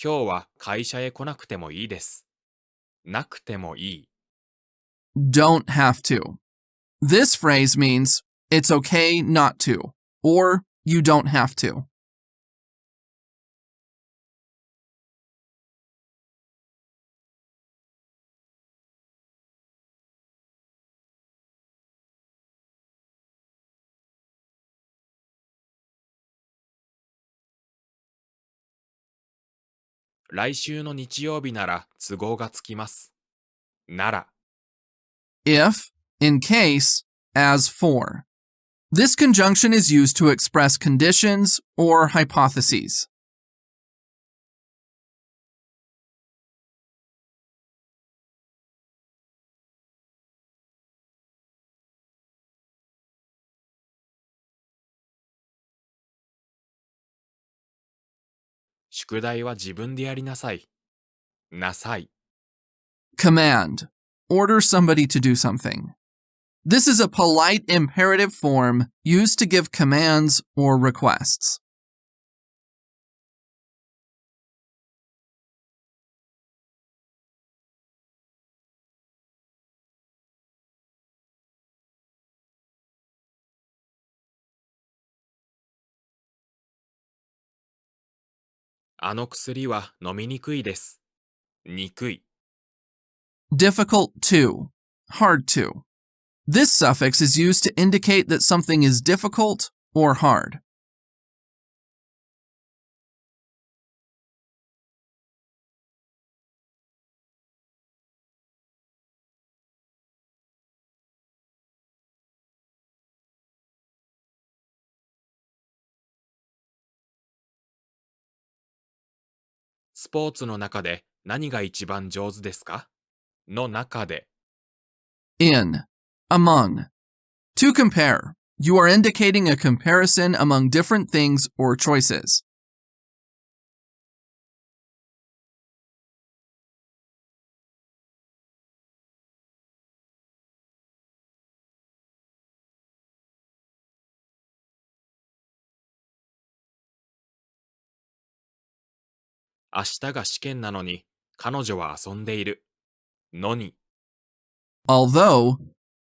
今日は会社へ来なくてもいいです。なくてもいい。Don't have to. This phrase means it's okay not to, or you don't have to. 来週の日曜日なら都合がつきます。なら、If, in case, as for. This conjunction is used to express conditions or hypotheses. 宿題は自分でやりなさい。なさい。Command. Order somebody to do something. This is a polite imperative form used to give commands or requests. あの薬は飲みにくいです。にくい。Difficult to. Hard to. This suffix is used to indicate that something is difficult or hard. スポーツの中で何が一番上手ですかの中で。In. Among. To compare. You are indicating a comparison among different things or choices. 明日が試験なのに彼女は遊んでいる。のに。Although,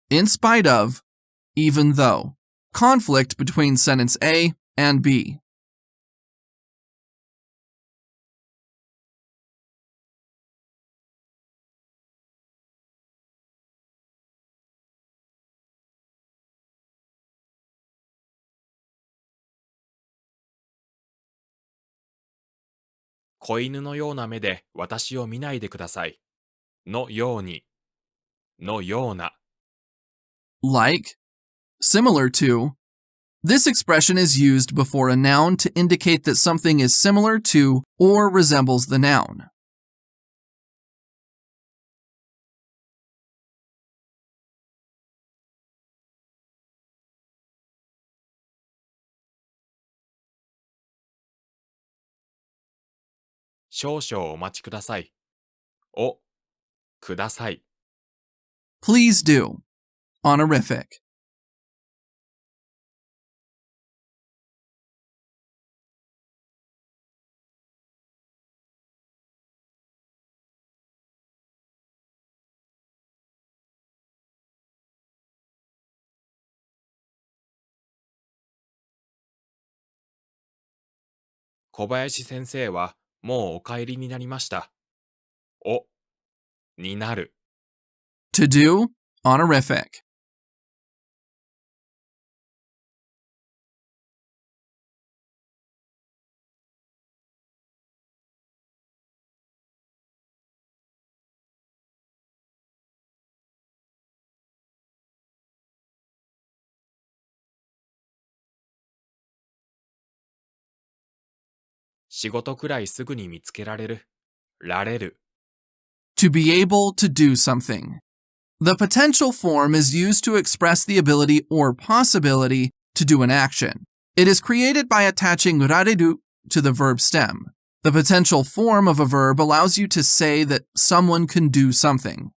in spite of, even though. Conflict between sentence A and B. 子犬のような目で私を見ないでください。のように。のような。Like, similar to. This expression is used before a noun to indicate that something is similar to or resembles the noun. 少々お待ちください。を、ください。Please do. Honorific. 小林先生はもうお帰りになりました。を、になる。To do. Honorific. 仕事くらいすぐに見つけられる。られる。To be able to do something. The potential form is used to express the ability or possibility to do an action. It is created by attaching rareru to the verb stem. The potential form of a verb allows you to say that someone can do something.